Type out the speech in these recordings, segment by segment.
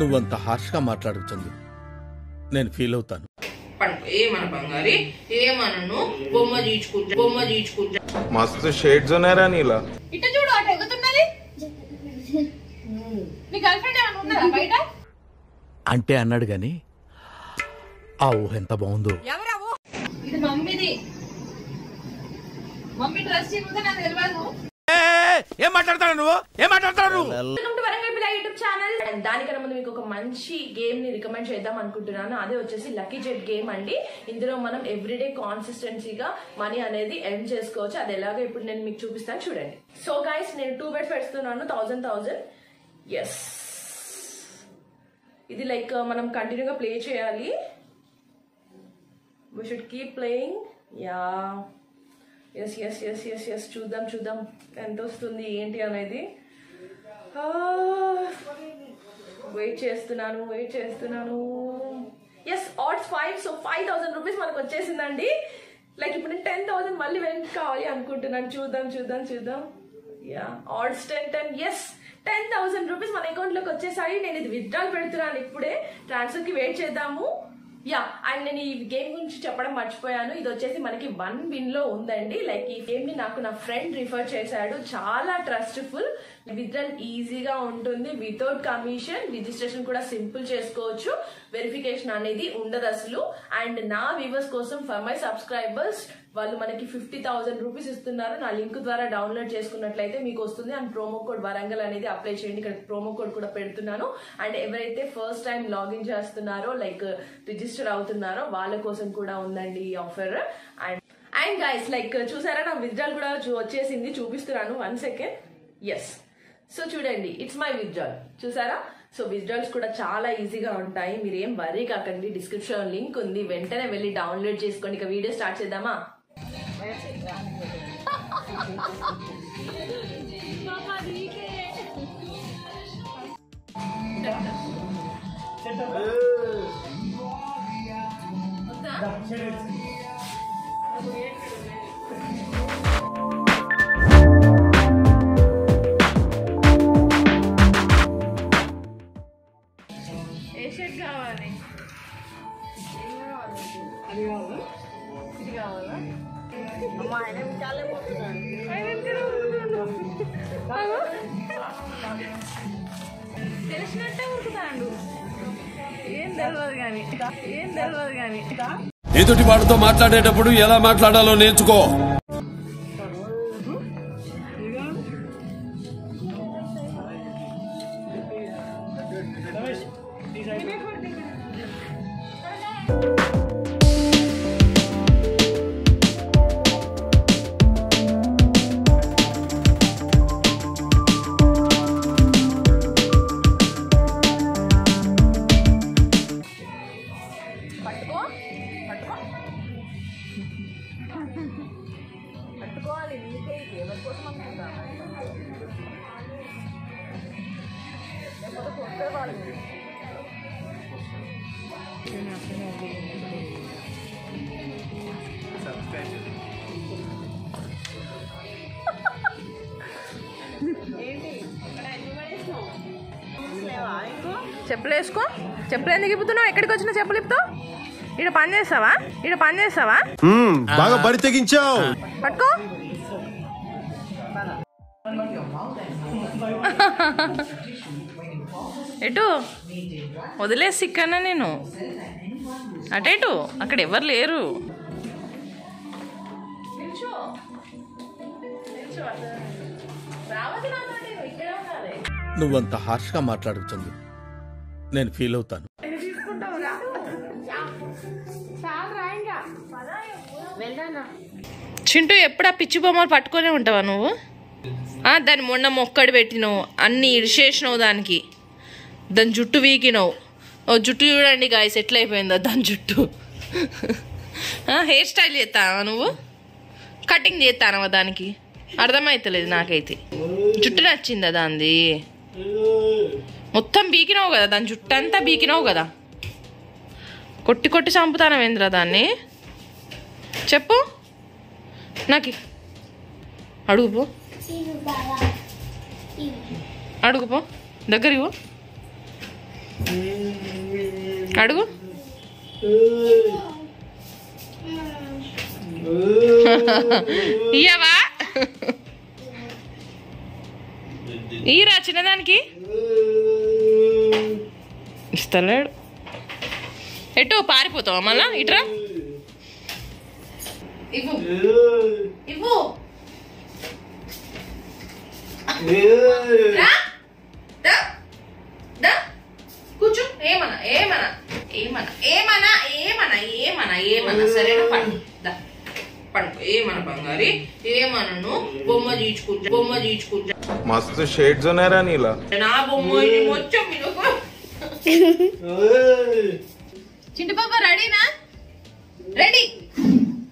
నువ్వంత హార్ష్గా మాట్లాడుతుంది నేను ఫీల్ అవుతాను. ఏమన బంగారి ఏమనను బొమ్మ గీచుకుంటా మస్తు షేడ్స్ ఉన్నారా నీలా. ఇట్ట చూడు అటు ఎగుతున్నది. నీ గర్ల్ ఫ్రెండ్ ఏమన్నా ఉన్నారా బయట? అంటే అన్నాడు గాని ఆ ఊహ ఎంత బాగుందో. ఇది మమ్మీది. మమ్మీ డ్రెస్ చేయించుకుంటే నాకు తెలియదు. ఏం మాట్లాడతాడు నువ్వు? వెల్కమ్ టు వరంగల్ పిల్ల యూట్యూబ్ ఛానల్. అండ్ దానికన్నా ముందు మీకు ఒక మంచి గేమ్ ని రికమెండ్ చేద్దాం అనుకుంటున్నాను. అదే వచ్చేసి లక్కీ జెట్ గేమ్ అండి. ఇందులో మనం ఎవ్రీడే కాన్సిస్టెన్సీగా మనీ అనేది ఎర్న్ చేసుకోవచ్చు. అది ఎలాగో ఇప్పుడు నేను మీకు చూపిస్తాను చూడండి. సో గైస్ నేను 2 బెట్స్ పెడుతున్నాను 1000. ఎస్, ఇది లైక్ మనం కంటిన్యూగా ప్లే చేయాలి. we should keep playing. yes చూద్దాం ఎంత వస్తుంది ఏంటి అనేది. వెయిట్ చేస్తున్నాను. Yes, odds 5. సో 5000 రూపీస్ మనకు వచ్చేసిందండి. లైక్ ఇప్పుడు నేను 10,000 మళ్ళీ వెనక్కి కావాలి అనుకుంటున్నాను. చూద్దాం. odds 10. ఎస్, 10,000 రూపీస్ మన అకౌంట్ లోకి వచ్చేసాయి. నేను ఇది విత్డ్రాల్ పెడుతున్నాను ఇప్పుడే. ట్రాన్స్ఫర్ కి వెయిట్ చేద్దాము. అండ్ నేను ఈ గేమ్ గురించి చెప్పడం మర్చిపోయాను. ఇది వచ్చేసి మనకి 1 విన్ లో ఉందండి. లైక్ ఈ గేమ్ ని నాకు నా ఫ్రెండ్ రిఫర్ చేశాడు. చాలా ట్రస్ట్ఫుల్, విత్డ్రాల్ ఈజీగా ఉంటుంది, వితౌట్ కమిషన్. రిజిస్ట్రేషన్ కూడా సింపుల్ చేసుకోవచ్చు, వెరిఫికేషన్ అనేది ఉండదు అసలు. అండ్ నా వ్యూవర్స్ కోసం, ఫర్ మై సబ్స్క్రైబర్స్, వాళ్ళు మనకి 50,000 రూపీస్ ఇస్తున్నారు. నా లింక్ ద్వారా డౌన్లోడ్ చేసుకున్నట్లయితే మీకు వస్తుంది. అండ్ ప్రోమో కోడ్ వరంగల్ అనేది అప్లై చేయండి. ఇక్కడ ప్రోమో కోడ్ కూడా పెడుతున్నాను. అండ్ ఎవరైతే ఫస్ట్ టైం లాగిన్ చేస్తున్నారో, లైక్ రిజిస్టర్ అవుతున్నారో, వాళ్ళ కోసం కూడా ఉందండి ఈ ఆఫర్. అండ్ గైస్, లైక్ చూసారా, నా విత్డ్రాల్ కూడా వచ్చేసింది. చూపిస్తున్నాను 1 సెకండ్. ఎస్, సో చూడండి, ఇట్స్ మై విత్డ్రాల్. చూసారా? సో విత్డ్రాల్స్ కూడా చాలా ఈజీగా ఉంటాయి. మీరు ఏం వరీ కాకండి. డిస్క్రిప్షన్ లింక్ ఉంది, వెంటనే వెళ్ళి డౌన్లోడ్ చేసుకోండి. ఇక వీడియో స్టార్ట్ చేద్దామా? ఏ షర్ట్ కావాలి? అది కావాలా? ఇది కావాలా? తెలిసినట్టే ఉరుకుతాడు. ఏం తెలియదు కానీ ఎదుటి వాడితో మాట్లాడేటప్పుడు ఎలా మాట్లాడాలో నేర్చుకో. పట్టుకోవాలి. నీకే ఎవరి కోసం అనుకుంటా, లేకపోతే కొట్టే వాళ్ళు. చెప్పులు వేసుకో. చెప్పులు ఎందుకు ఇప్పుతున్నావు? ఎక్కడికి వచ్చినా చెప్పులు ఇప్పుతావు? ఇక్కడ పని చేస్తావా? బాగా బరి తెగించావు. పట్టుకో. ఎటు వదిలేసి ఇక్కన్నా నేను అటేటు, అక్కడ ఎవరు లేరు. నువ్వంత హార్ష్గా మాట్లాడుతుంది నేను ఫీల్ అవుతాను. చింటూ, ఎప్పుడు ఆ పిచ్చి బొమ్మలు పట్టుకునే ఉంటావా నువ్వు? దాన్ని మొన్న మొక్కడు పెట్టినావు, అన్ని ఇడిచేసినావు, దానికి దాని జుట్టు వీకినావు. జుట్టు చూడండి గాయస్ ఎట్లా అయిపోయిందో దాని జుట్టు. హెయిర్ స్టైల్ చేస్తావా నువ్వు? కటింగ్ చేస్తానవా దానికి? అర్థమవుతలేదు నాకైతే. జుట్టు నచ్చిందా దాంది? మొత్తం బీకినావు కదా, దాని జుట్టు అంతా బీకినావు కదా. కొట్టి చంపుతానవేంద్రా దాన్ని? చెప్పు నాకు. అడుగుపో దగ్గర ఇవ్వు, అడుగు. ఇయ్యవా? ఈరా చిన్నదానికి ఇస్తలేడు. ఎటు పారిపోతావా మళ్ళా? ఇట్రా, ఇవ్వు ఇవ్వు. కూర్చో. ఏమన్నా ఏమన్నా ఏమన్నా ఏమన్నా ఏమన్నా ఏమన్నా ఏమన్నా సరేనా? పడుకో. ఏమన్నా బంగారి? ఏమన్నాను? బొమ్మ తీర్చుకుంటా. మస్తు షేడ్స్ ఉన్నాయరా నీలా. నా బొమ్మ మొత్తం చింటు బాబా రెడీనా? రెడీ.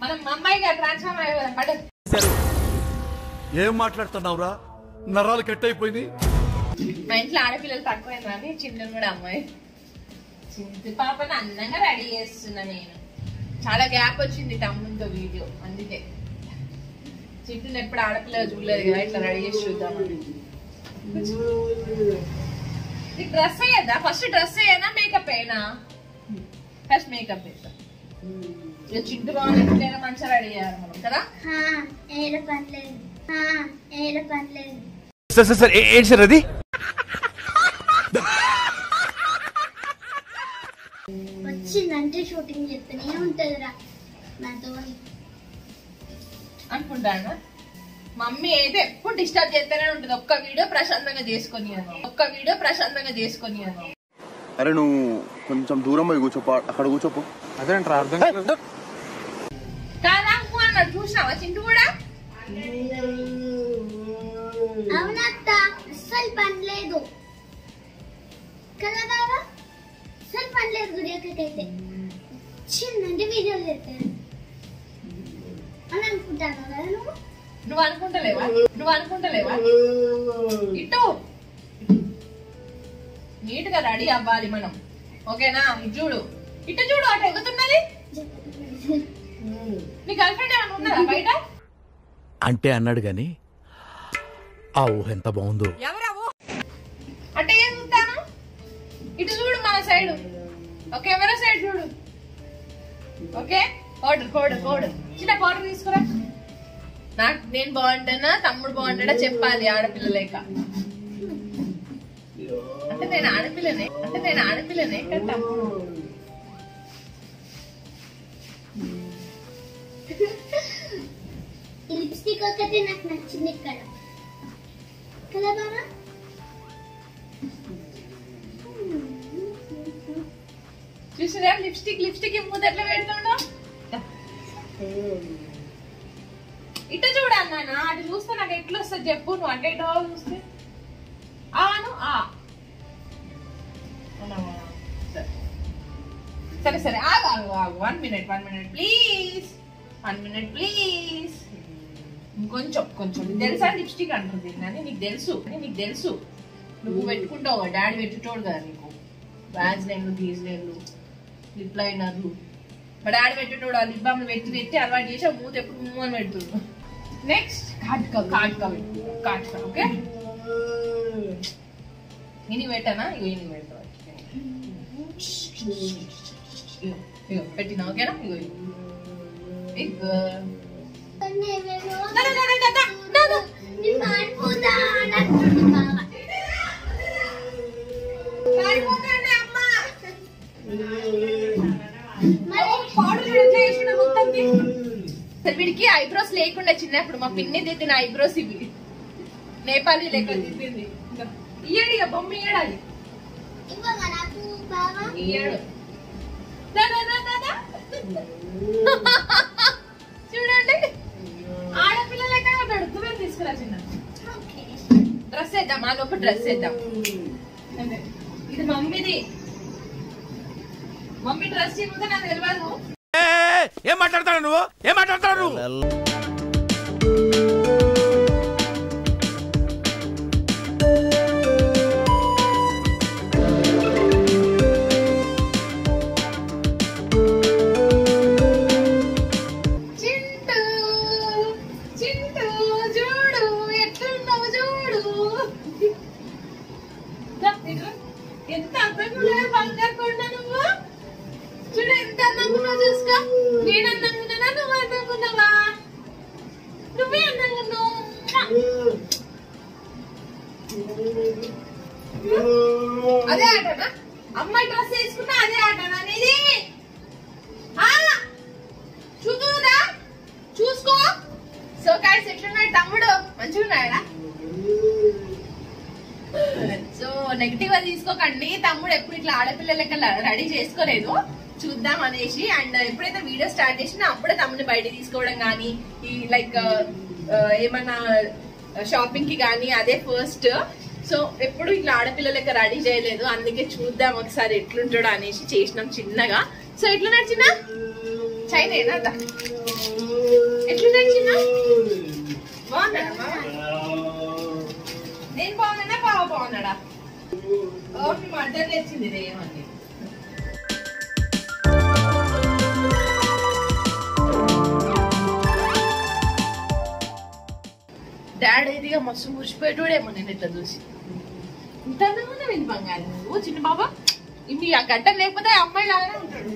మనం అమ్మాయిగా ట్రాన్స్ఫార్మ్ అయ్యే పడ. ఏం మాట్లాడుతున్నావురా? నరాలు కట్ అయిపోయింది. మా ఇంట్లో ఆడపిల్లలు తక్కువైంది అని చింటును కూడా అమ్మాయి. చింటు పాపను అందంగా రెడీ చేస్తున్నా నేను. చాలా గ్యాప్ వచ్చింది తమ్ముతో వీడియో, అందుకే చింటుని ఎప్పుడు ఆడపిల్లలు చూడలేదు కదా, ఇట్లా రెడీ చేసి చూద్దామని. నీకు డ్రెస్ అయ్యేదా? ఫస్ట్ డ్రెస్ అయ్యేనా మేకప్ అయినా? ఫస్ట్ మేకప్ వేస్తా. ఇక చింటు బాగుంది, ఇంట్లో మంచిగా రెడీ అయ్యారు మనం కదా. సార్ ఏంటి సార్ అది? వచ్చిందంటే షూటింగ్ చెప్తూనే ఉంటదిరా నాతో అనుకుంటాను. మమ్మీ అయితే ఎప్పుడు డిస్టర్బ్ చేస్తూనే ఉంటుంది. ఒక్క వీడియో ప్రశాంతంగా చేసుకొని అని. అరే నువ్వు కొంచెం దూరం పోయి కూర్చోపో, అక్కడ కూర్చోపో. అదేంట్రా అర్థం కాలేదు. కాదా అన్నాడు, చూసినావా చింటూ కూడా? అవునత్త, అస్సలు పని లేదు కదా బాబా, అస్సలు పని లేదు. గుడికైతే చిన్నంటే వీడియోలు చేస్తాను అని అనుకుంటాను కదా నువ్వు. నువ్వు అనుకుంటలేవా? ఇటు నీట్ గా రెడీ అవ్వాలి మనం, ఓకేనా? ఇటు చూడు, అటు ఎగుతున్నది. నీ గర్ల్ ఫ్రెండ్ ఏమైనా ఉన్నదా బయట? అంటే అన్నాడు గాని ఆ ఊహ ఎంత బాగుందో. అంటే ఏం చూస్తాను? ఇటు చూడు, మన సైడ్, కెమెరా సైడ్ చూడు. ఓకే, కోడ్ చిన్న కోడ్ తీసుకురా. నేను బాగుంటానా తమ్ముడు బాగుంటాడా చెప్పాలి, ఆడపిల్ల లేక. అంటే నేను ఆడపిల్లనే కానీ తమ్ముడు. ఈ లిప్స్టిక్ ఒకటి నాకు నచ్చింది ఇక్కడ కదా బాబా. చూసిరా లిప్స్టిక్ మూత ఎట్లా పెడుతుండో. ఇటు చూడన్నా, అటు చూస్తే నాకు ఎట్లా వస్తుంది చెప్పు. నువ్వు అంటే ఇటో చూస్తే ఆను సరే ఆగు 1 minute ప్లీజ్. 1 minute please. కొంచెం తెలుసా లిప్స్టిక్ అంటుంది అని నీకు తెలుసు. నువ్వు పెట్టుకుంటావు, డాడీ పెట్టుకోడు కదా నీకు. వ్యాజ్లైన్లు, గీజ్లైన్లు, లిప్ లైనర్లు. మా డాడీ పెట్టేటోడు. ఆ లిప్ బామ్ పెట్టి అలవాటు చేసి ఆ మూత ఎప్పుడు మూవ్ అని పెడుతుండు. నెక్స్ట్ కాటుక. ఓకే, ఇని పెట్టానా? ఇని పెట్టా పెట్టినా, ఓకేనా? వీడికి ఐబ్రోస్ లేకుండా చిన్నప్పుడు మా పిన్ని దిద్దిన ఐబ్రోస్ ఇవి. నేపాలీ లెక్క దిద్దింది. ఇయ్యాడు ఇక బొమ్మ, ఇయ్యాడు. చూడండి, ఆడపిల్ల లెక్క ఉంటాడు. నువ్వే తీసుకురా చిన్న డ్రెస్ వేద్దాం. ఆ లోపల డ్రెస్ వేద్దాం. ఇది మమ్మీ డ్రెస్ చేయకపోతే నాకు తెలియదు. ఏం మాట్లాడతాడు నువ్వు? చింటూ చూడు ఎట్లున్నావు చూడు. ఎంత అందంగా బంగారు కొండ నువ్వు చూడు, ఎంత అందంగా ఉన్నావు చూసుకో. నేను అందంగా ఉన్నానా, నువ్వు అందంగా ఉన్నావా? నువ్వే అందంగా ఉన్నావు. అదే ఆటనా? అమ్మాయి డ్రెస్ వేసుకున్నా అదే ఆటనా అనేది? చూద్దా చూసుకో. సో గాయ్స్ ఎట్లున్నాడు తమ్ముడు? మంచిగా ఉన్నాడా? సో నెగిటివ్ గా తీసుకోకండి, తమ్ముడు ఎప్పుడు ఇట్లా ఆడపిల్ల లెక్క రెడీ చేసుకోలేదు, చూద్దాం అనేసి. అండ్ ఎప్పుడైతే వీడియో స్టార్ట్ చేసినా అప్పుడే తమ్ముడిని బయట తీసుకోవడం కానీ ఈ లైక్ ఏమన్నా షాపింగ్ కి కానీ అదే ఫస్ట్. సో ఎప్పుడు ఇట్లా ఆడపిల్ల లెక్క రెడీ చేయలేదు, అందుకే చూద్దాం ఒకసారి ఎట్లుంటాడు అనేసి చేసినాం చిన్నగా. సో ఎట్లున్నాడు చిన్న? చైనా ఎట్లున్నాడు చిన్న? బాగున్నాడా మామ? నేను బాగున్నానా, బావ బాగున్నాడా? ఓకే మధ్యలో తెచ్చింది ఏమని. డాడీ ఇదిగా మస్తు మురిసిపోయేటోడేమో నేను ఇట్లా చూసి. ఇంత అందంగా నేను బంగారు నువ్వు చిన్న బాబా. ఇవి ఆ గడ్డ లేకపోతే అమ్మాయి లాగానే ఉంటాడు.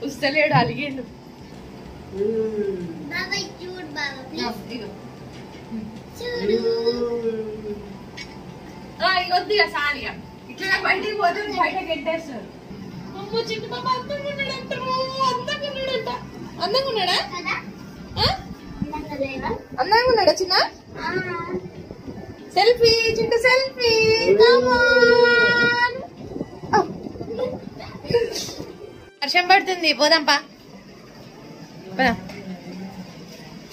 వస్తలేడు, అలిగేడు. వద్దిగా సారిగా ఇట్లా బయటికి పోతే బయటకి ఎట్టేస్తారు. అమ్మ చిన్న బాబా అందంగా ఉన్నాడంట, అందంగా ఉన్నాడంట. అందంగా ఉన్నాడా? అందంగా ఉన్నాడా చిన్న? Selfie Chintu selfie. వర్షం పడుతుంది, పోదాంపా.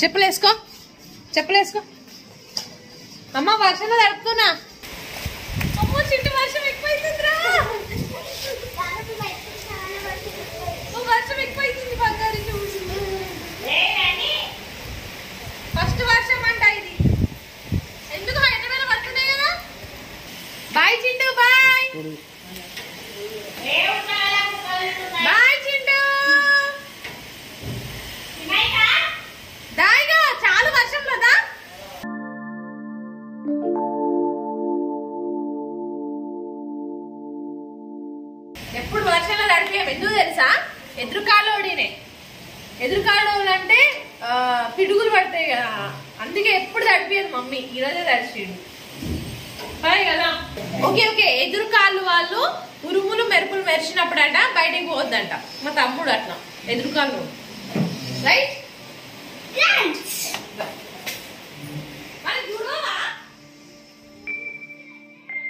చెప్పులు వేసుకో, చెప్పులు వేసుకో. అమ్మ వర్షంలో తడుపుతున్నా. అమ్మో చింటూ వర్షం ఎక్కువైతుందిరా, వర్షం ఎక్కువైతుంది బంగారు. చూసి ఫస్ట్ వర్షం అంట ఇది. ఎందుకు హైదరాబాద్ పడుతున్నాయి కదా. Bye Chintu, bye bye Chintu. దాయిగా చాలు వర్షంలో దా. ఎప్పుడు వర్షంలో తడిపేయం ఎందుకు తెలుసా? ఎదురుకాలోడినే. ఎదురుకాలోడు అంటే పిడుగులు పడతాయి కదా, అందుకే ఎప్పుడు తడిపేది మమ్మీ. ఈరోజే తడిచిండు కదా. ఓకే ఓకే, ఎదురుకాళ్ళు వాళ్ళు ఉరుములు మెరుపులు మెరిచినప్పుడట బయటికి పోవద్దంట. మా తమ్ముడు అట్లా ఎదురుకాళ్ళు, రైట్?